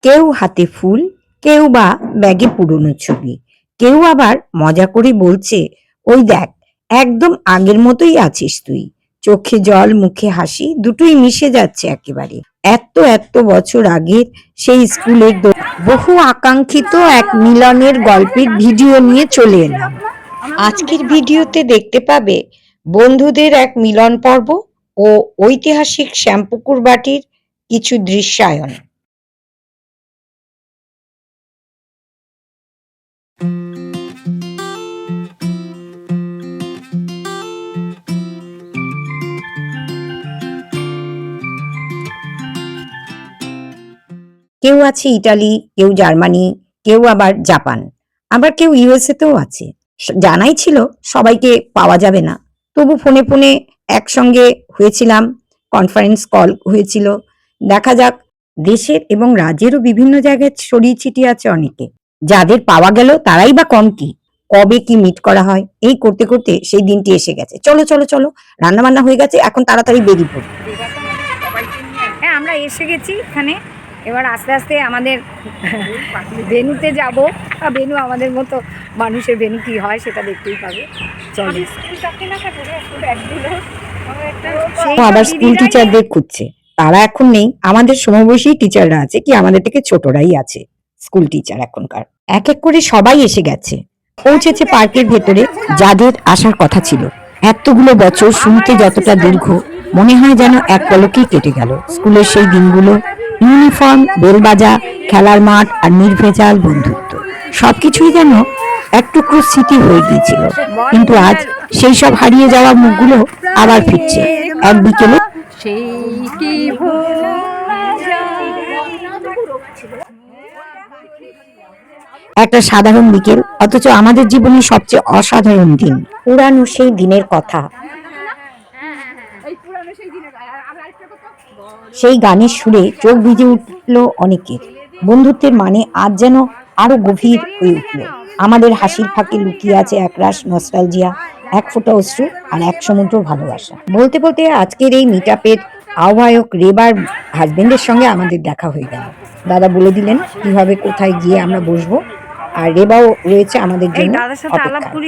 কেউ হাতে ফুল, কেউ বা ব্যাগে পুরনো ছবি, কেউ আবার মজা করে বলছে, ওই দেখ, একদম আগের মতোই আছিস তুই। চোখে জল, মুখে হাসি, দুটোই মিশে যাচ্ছে একেবারে। এত এত বছর আগের সেই স্কুলের বহু আকাঙ্ক্ষিত এক মিলনের গল্পের ভিডিও নিয়ে চলে এলাম। আজকের ভিডিওতে দেখতে পাবে বন্ধুদের এক মিলন পর্ব ও ঐতিহাসিক শ্যামপুকুর বাটির কিছু দৃশ্যায়ন। কেউ আছে ইটালি, কেউ জার্মানি, কেউ আবার জাপান, আবার কেউ ইউএসএ তেও আছে। জানাই ছিল সবাইকে পাওয়া যাবে না, তবু ফোনে ফোনে একসঙ্গে হয়েছিলাম, কনফারেন্স কল হয়েছিল। দেখা যাক, দেশের এবং রাজ্যেরও বিভিন্ন জায়গায় ছড়িয়ে ছিটিয়ে আছে অনেকে। যাদের পাওয়া গেল তারাই বা কম কি, কবে কি মিট করা হয়, এই করতে করতে সেই দিনটি এসে গেছে। চলো চলো চলো, রান্না বান্না হয়ে গেছে, এখন তাড়াতাড়ি বেরিয়ে পড়ি। হ্যাঁ, আমরা এসে গেছি এখানে। এবার আস্তে আস্তে আমাদের ভেন্যুতে যাব। ভেন্যু আমাদের মতো মানুষের ভেন্যু কি হয় সেটা দেখতেই পাবে। চলো, আবার স্কুল টিচারদের খুঁজছে, তারা এখন নেই। আমাদের সমবয়সী টিচাররা আছে, কি আমাদের থেকে ছোটরাই আছে স্কুল টিচার এখনকার। এক এক করে সবাই এসে গেছে, পৌঁছেছে পার্কের ভেতরে। যাদের আসার কথা ছিল, এতগুলো বছর শুনতে যতটা দীর্ঘ, মনে হয় যেন এক পলকেই কেটে গেল। স্কুলের সেই দিনগুলো, ইউনিফর্ম, বেলবাজা, খেলার মাঠ আর নির্ভেজাল বন্ধুত্ব, সবকিছুই যেন এক টুকরো স্মৃতি হয়ে গিয়েছিল। কিন্তু আজ সেই সব হারিয়ে যাওয়ার মুখগুলো আবার ফিরছে এক বিকেলে। একটা সাধারণ বিকেল, অথচ আমাদের জীবনের সবচেয়ে অসাধারণ দিন। পুরানো সেই দিনের কথা, সেই গানের সুরে চোখ ভিজে উঠল অনেকের। বন্ধুত্বের মানে আজ যেন আরো গভীর হয়ে উঠল। আমাদের হাসির ফাঁকে লুকিয়ে আছে একরাশ নস্টালজিয়া, এক ফোঁটা অশ্রু আর এক সমুদ্র ভালোবাসা। বলতে বলতে আজকের এই মিট আপের আহ্বায়ক রেবার হাজবেন্ডের সঙ্গে আমাদের দেখা হয়ে গেল। দাদা বলে দিলেন কিভাবে কোথায় গিয়ে আমরা বসবো, আর রেবাও রয়েছে আমাদের জন্য অপেক্ষায়।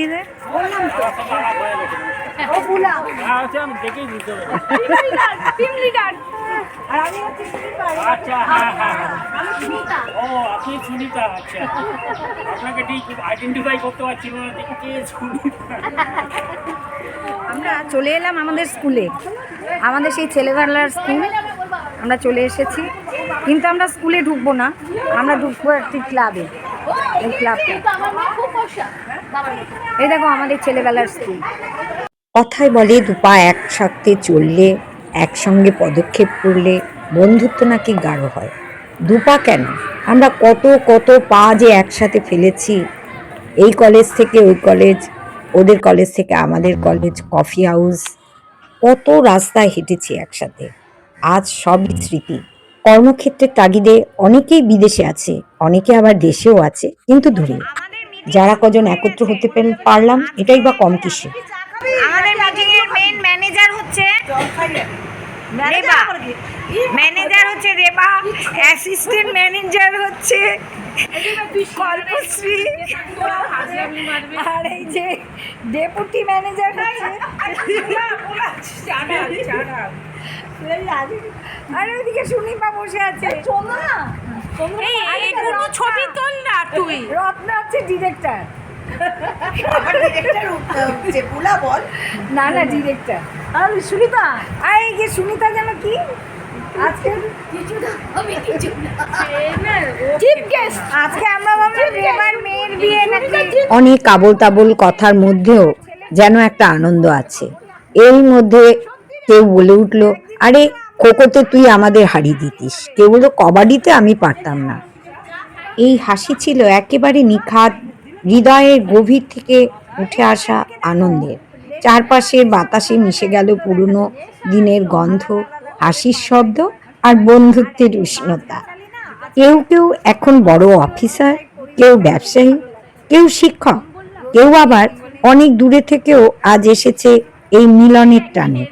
আমরা চলে এলাম আমাদের স্কুলে, আমাদের সেই ছেলেবেলার স্কুল। আমরা চলে এসেছি, কিন্তু আমরা স্কুলে ঢুকবো না, আমরা ঢুকবো একটি ক্লাবে। এই ক্লাবটা, এই দেখো আমাদের ছেলেবেলার স্কুল। কথায় বলে দুপা একসাথে চললে, একসঙ্গে পদক্ষেপ করলে বন্ধুত্ব নাকি গাঢ় হয়। দুপা কেন, আমরা কত কত পা যে একসাথে ফেলেছি। এই কলেজ থেকে ওই কলেজ, ওদের কলেজ থেকে আমাদের কলেজ, কফি হাউস, কত রাস্তায় হেঁটেছি একসাথে। আজ সবই স্মৃতি। কর্মক্ষেত্রের তাগিদে অনেকেই বিদেশে আছে, অনেকে আবার দেশেও আছে, কিন্তু দূরে। যারা কজন একত্র হতে পারলাম, এটাই বা কম কিসে। আমাদের মিটিং এর মেইন ম্যানেজার হচ্ছে রেবা, রেবা, অ্যাসিস্ট্যান্ট ম্যানেজার হচ্ছে কল্পশ্রী, আর এই যে ডেপুটি ম্যানেজার হচ্ছে, আর ওইদিকে সুনিপা বসে আছে। ছবি তোল না তুই। রত্না হচ্ছে ডিরেক্টর। না না, ডিরেক্টর। আর সুনিতা, আর এই যে সুনিতা যেন কি আজকে আজকে আমরা ভাবলাম মেয়ের বিয়ে নাকি। অনেক আবোল তাবোল কথার মধ্যেও যেন একটা আনন্দ আছে। এর মধ্যে কেউ বলে উঠলো, আরে খোখোতে তুই আমাদের হারিয়ে দিতিস। কেউ বললো কবাডিতে আমি পারতাম না। এই হাসি ছিল একেবারে নিখাদ, হৃদয়ের গভীর থেকে উঠে আসা আনন্দের। চারপাশে বাতাসে মিশে গেল পুরনো দিনের গন্ধ, হাসির শব্দ আর বন্ধুত্বের উষ্ণতা। কেউ কেউ এখন বড় অফিসার, কেউ ব্যবসায়ী, কেউ শিক্ষক, কেউ আবার অনেক দূরে থেকেও আজ এসেছে এই মিলনের টানে।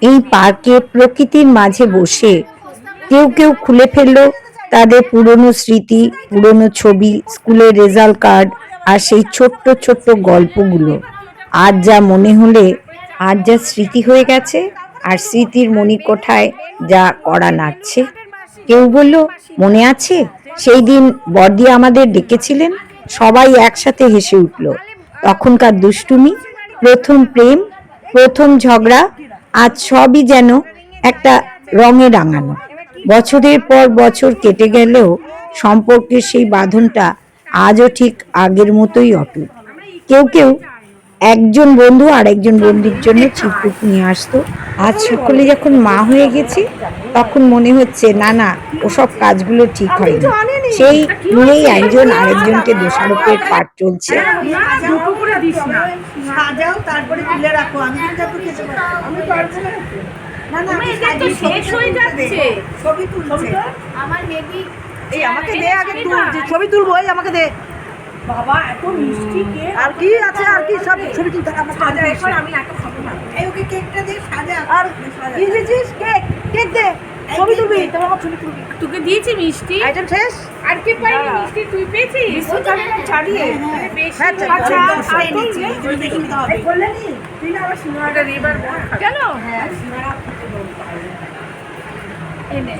এই পার্কে প্রকৃতির মাঝে বসে কেউ কেউ খুলে ফেললো তাদের পুরনো স্মৃতি, পুরনো ছবি, স্কুলের রেজাল্ট কার্ড আর সেই ছোট্ট ছোট্ট গল্পগুলো আজ যা মনে হলে আজ যা স্মৃতি হয়ে গেছে। আর স্মৃতির মণিকোঠায় যা কড়া নাড়ছে। কেউ বলল, মনে আছে সেই দিন বড়দি আমাদের ডেকেছিলেন? সবাই একসাথে হেসে উঠল। তখনকার দুষ্টুমি, প্রথম প্রেম, প্রথম ঝগড়া, আজ সবই যেন একটা রঙে রাঙানো। বছরের পর বছর কেটে গেলেও সম্পর্কের সেই বাঁধনটা আজও ঠিক আগের মতোই অটুট। কেউ কেউ একজন বন্ধু আর একজন বন্ধুর জন্য চিরকুট নিয়ে আসতো। আজ সকলে যখন মা হয়ে গেছি তখন মনে হচ্ছে না না, ওসব কাজগুলো ঠিক হয়নি। সেই নিয়েই একজন আরেকজনকে দোষারোপের পাঠ চলছে। সাজাও তারপরে তুলে রাখো। আমি কিন্তু খেতে পারবো না। না না, আমি সাজিয়ে শেষ হয়ে যাচ্ছে। ছবি তুলছে আমার বেবি। এই আমাকে দে আগে, ছবি তুলবো। এই আমাকে দে। বাবা এত মিষ্টি কেক। আর কি আছে? আর কি সব ছবি তুলতে আমার সাজা। এখন আমি এত খাবো না। এই ওকে কেকটা দে, সাজা। আর কি দিছিস? কেক। কেক দে, ছবি তুলবি। তোমার আমার ছবি তুলবি। তোকে দিয়েছি মিষ্টি। আইটেম শেষ। আর কি পাইনি মিষ্টি? তুই পেয়েছিস? বিস্কুট ছাড়িয়ে বেশি। আচ্ছা আর তুই দেখি নিতে হবে। বললে নি তুই না আবার সিঙ্গাড়া রিভার কেন? হ্যাঁ সিঙ্গাড়া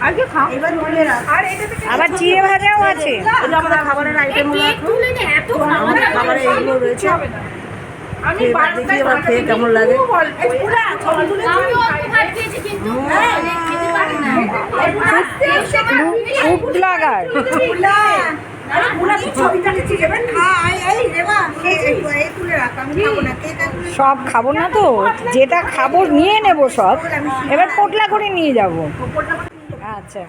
আগে খা। এবার তুলে রাখ। আর এটাতে আবার চিড়ে ভাজাও আছে। এটা আমাদের খাবারের আইটেম গুলো। কেক তুলে নে, এত আমাদের খাবারের এগুলো রয়েছে। আমি দেখি এবার খেয়ে কেমন লাগে। পুরা ছবি তুলে আমি অল্প ভাত খেয়েছি কিন্তু খেতে পারি না। খুব ব্লগার। আরে পুরা ছবিটা নিচে যাবেন। খাই এই রেবা এই তুলে রাখ। আমি খাবো না কেক। সব খাবো না তো, যেটা খাবো নিয়ে নেব সব। এবার পোটলা করে নিয়ে যাব। আচ্ছা,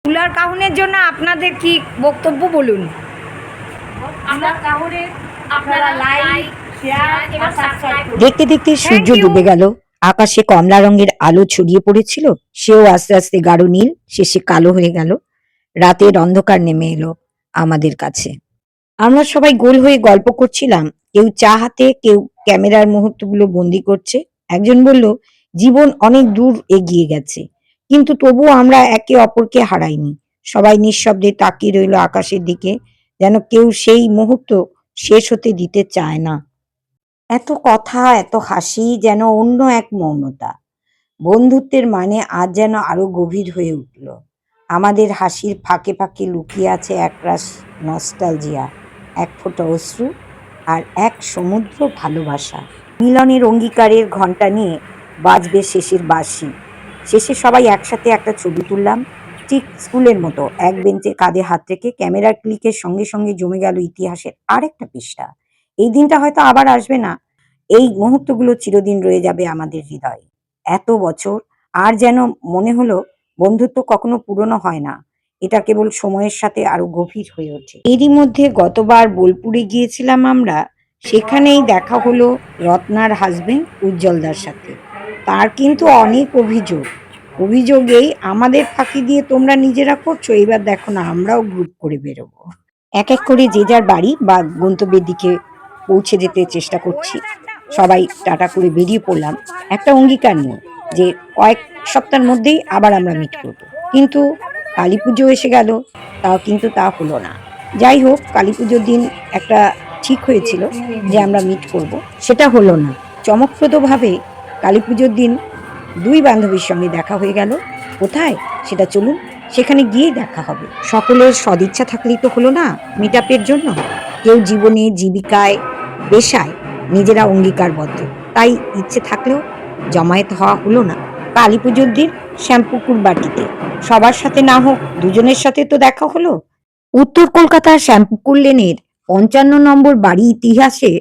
তুলার কাহনের জন্য আপনাদের কি বক্তব্য বলুন? দেখতে দেখতে সূর্য ডুবে গেল। আকাশে কমলা রঙের আলো ছড়িয়ে পড়েছিল, সেও আস্তে আস্তে গাঢ় নীল, শেষে কালো হয়ে গেল। রাতের অন্ধকার নেমে এলো আমাদের কাছে। আমরা সবাই গোল হয়ে গল্প করছিলাম। কেউ চা হাতে, কেউ ক্যামেরার মুহূর্তগুলো বন্দি করছে। একজন বলল, জীবন অনেক দূর এগিয়ে গেছে, কিন্তু তবুও আমরা একে অপরকে হারাইনি। সবাই নিঃশব্দে তাকিয়ে রইল আকাশের দিকে, যেন কেউ সেই মুহূর্ত শেষ হতে দিতে চায় না। এত কথা, এত হাসি, যেন অন্য এক মৌনতা। বন্ধুত্বের মানে আজ যেন আরো গভীর হয়ে উঠল। আমাদের হাসির ফাঁকে ফাঁকে লুকিয়ে আছে একরাশ নস্টালজিয়া, এক ফোঁটা অশ্রু, আর এক সমুদ্র ভালোবাসা। মিলনের অঙ্গীকারের ঘণ্টা নিয়ে বাজবে শেষের বাঁশি। শেষে সবাই একসাথে একটা ছবি তুললাম, ঠিক স্কুলের মতো। এক বেঞ্চে কাঁধে হাত রেখে ক্যামেরার ক্লিকের সঙ্গে সঙ্গে জমে গেল ইতিহাসের আরেকটা পৃষ্ঠা। এই দিনটা হয়তো আবার আসবে না, এই মুহূর্তগুলো চিরদিন রয়ে যাবে আমাদের হৃদয়ে। এত বছর, আর যেন মনে হলো বন্ধুত্ব কখনো পুরনো হয় না, এটা কেবল সময়ের সাথে আরো গভীর হয়ে ওঠে। এরই মধ্যে গতবার বোলপুরে গিয়েছিলাম আমরা, সেখানেই দেখা হলো রত্নার হাজবেন্ড উজ্জ্বলদার সাথে। তার কিন্তু অনেক অভিযোগেই আমাদের ফাঁকি দিয়ে তোমরা নিজেরা করছো, এবার দেখো না আমরাও গ্রুপ করে বেরোবো। এক এক করে যে যার বাড়ি বা গন্তব্যের দিকে পৌঁছে যেতে চেষ্টা করছি। সবাই টাটা করে বেরিয়ে পড়লাম একটা অঙ্গীকার নিয়ে যে কয়েক সপ্তাহের মধ্যেই আবার আমরা মিট করবো। কিন্তু কালী পুজো এসে গেল, তাও কিন্তু তা হলো না। যাই হোক, কালী পুজোর দিন একটা ঠিক হয়েছিল যে আমরা মিট করব, সেটা হলো না। চমকপ্রদভাবে কালী পুজোর দিন দুই বান্ধবীর সঙ্গে দেখা হয়ে গেল। কোথায় সেটা চলুন সেখানে গিয়েই দেখা হবে। সকলের সদিচ্ছা থাকলেই তো হলো না মিট আপের জন্য। কেউ জীবনে, জীবিকায়, পেশায় নিজেরা অঙ্গীকারবদ্ধ, তাই ইচ্ছে থাকলেও জমায়েত হওয়া হলো না। কালী পুজোর দিন শ্যামপুকুর বাটিতে সবার সাথে না হোক দুজনের সাথে তো দেখা হলো। উত্তর কলকাতার শ্যামপুকুর লেনের 55 নম্বর বাড়ি ইতিহাসে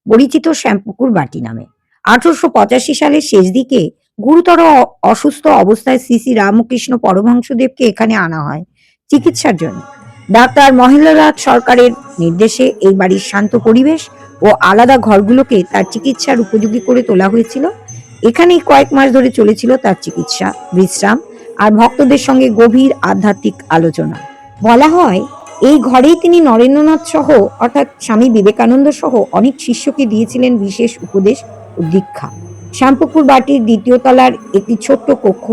পরিচিত শ্যামপুকুর বাটি নামে। 1885 সালের শেষ দিকে গুরুতর অসুস্থ অবস্থায় শ্রী শ্রী রামকৃষ্ণ পরমহংসদেবকে এখানে আনা হয় চিকিৎসার জন্য। ডাক্তার মহেন্দ্রনাথ সরকারের নির্দেশে এই বাড়ির শান্ত পরিবেশ ও আলাদা ঘরগুলোকে তার চিকিৎসার উপযোগী করে তোলা হয়েছিল। এখানেই কয়েক মাস ধরে চলেছিল তার চিকিৎসা, বিশ্রাম আর ভক্তদের সঙ্গে গভীর আধ্যাত্মিক আলোচনা। বলা হয় এই ঘরেই তিনি নরেন্দ্রনাথ সহ অর্থাৎ স্বামী বিবেকানন্দ সহ অনেক শিষ্যকে দিয়েছিলেন বিশেষ উপদেশ ও দীক্ষা। শ্যামপুকুর বাটির দ্বিতীয় তলার একটি ছোট্ট কক্ষ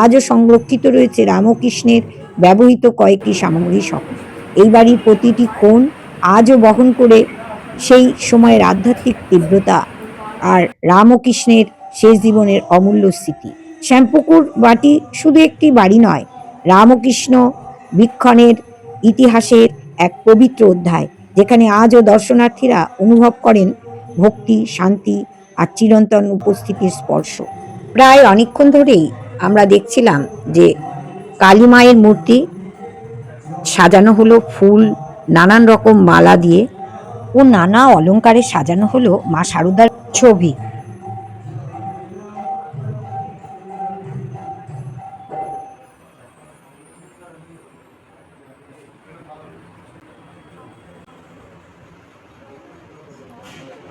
আজও সংরক্ষিত রয়েছে রামকৃষ্ণের ব্যবহৃত কয়েকটি সামগ্রী সহ। এই বাড়ির প্রতিটি কোণ আজও বহন করে সেই সময়ের আধ্যাত্মিক তীব্রতা আর রামকৃষ্ণের শেষ জীবনের অমূল্য স্মৃতি। শ্যামপুকুর বাটি শুধু একটি বাড়ি নয়, রামকৃষ্ণ বীক্ষণের ইতিহাসের এক পবিত্র অধ্যায়, যেখানে আজও দর্শনার্থীরা অনুভব করেন ভক্তি, শান্তি আর চিরন্তন উপস্থিতির স্পর্শ। প্রায় অনেকক্ষণ ধরেই আমরা দেখছিলাম যে কালী মায়ের মূর্তি সাজানো হলো ফুল, নানান রকম মালা দিয়ে ও নানা অলংকারে সাজানো হলো মা শারদার ছবি।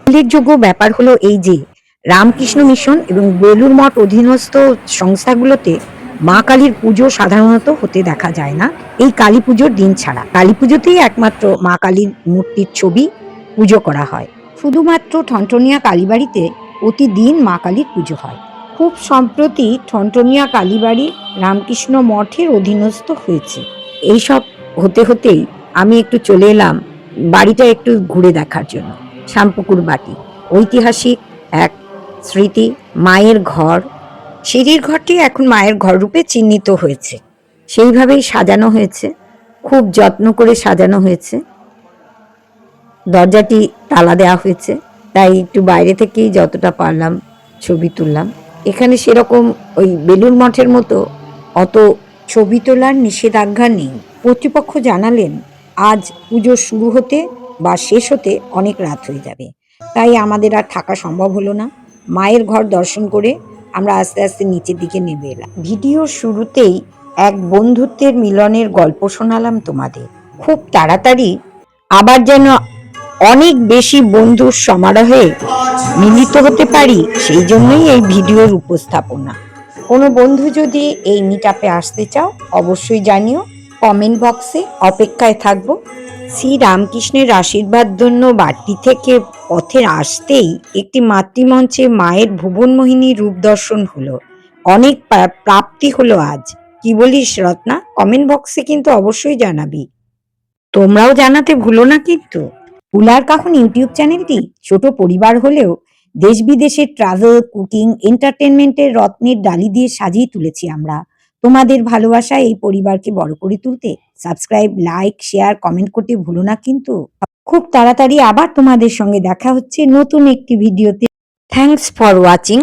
উল্লেখযোগ্য ব্যাপার হলো এই যে রামকৃষ্ণ মিশন এবং বেলুর মঠ অধীনস্থ সংস্থাগুলোতে মা কালীর পুজো সাধারণত হতে দেখা যায় না এই কালী পুজোর দিন ছাড়া। কালী পুজোতেই একমাত্র মা কালীর মূর্তির ছবি পুজো করা হয়। শুধুমাত্র ঠনঠনিয়া কালীবাড়িতে প্রতিদিন মা কালীর পুজো হয়। খুব সম্প্রতি ঠনঠনিয়া কালীবাড়ি রামকৃষ্ণ মঠের অধীনস্থ হয়েছে। এইসব হতে হতেই আমি একটু চলে এলাম বাড়িটা একটু ঘুরে দেখার জন্য। শ্যামপুকুর বাটি ঐতিহাসিক এক স্মৃতি, মায়ের ঘর। সিঁড়ির ঘরটি এখন মায়ের ঘর রূপে চিহ্নিত হয়েছে, সেইভাবেই সাজানো হয়েছে, খুব যত্ন করে সাজানো হয়েছে। দরজাটি তালা দেওয়া হয়েছে, তাই একটু বাইরে থেকেই যতটা পারলাম ছবি তুললাম। এখানে সেরকম ওই বেলুড় মঠের মতো অত ছবি তোলার নিষেধাজ্ঞা নেই। কর্তৃপক্ষ জানালেন আজ পুজো শুরু হতে বা শেষ হতে অনেক রাত হয়ে যাবে, তাই আমাদের আর থাকা সম্ভব হলো না। মায়ের ঘর দর্শন করে আমরা আস্তে আস্তে নিচের দিকে নেমে এলাম। ভিডিওর শুরুতেই এক বন্ধুত্বের মিলনের গল্প শোনালাম তোমাদের। খুব তাড়াতাড়ি আবার যেন অনেক বেশি বন্ধুর সমারোহে মিলিত হতে পারি, সেই জন্যই এই ভিডিওর উপস্থাপনা। কোনো বন্ধু যদি এই মিটআপে আসতে চাও অবশ্যই জানিও, কমেন্ট বক্সে অপেক্ষায় থাকবো। শ্রী রামকৃষ্ণের আশীর্বাদ ধন্য বাড়ি থেকে পথে আসতেই একটি মাতৃমঞ্চে মায়ের ভুবনমোহিনী রূপ দর্শন হলো। অনেক প্রাপ্তি হলো আজ। কি বলিস রত্না? কমেন্ট বক্সে কিন্তু অবশ্যই জানাবি। তোমরাও জানাতে ভুলো না কিন্তু। পুলার কাহন ইউটিউব চ্যানেলটি ছোট পরিবার হলেও দেশ বিদেশের ট্রাভেল, কুকিং, এন্টারটেনমেন্টের রত্নের ডালি দিয়ে সাজিয়ে তুলেছি আমরা। তোমাদের ভালোবাসা এই পরিবারকে বড় করে তুলতে সাবস্ক্রাইব, লাইক, শেয়ার, কমেন্ট করতে ভুলো না কিন্তু। খুব তাড়াতাড়ি আবার তোমাদের সঙ্গে দেখা হচ্ছে নতুন একটি ভিডিওতে। Thanks for watching.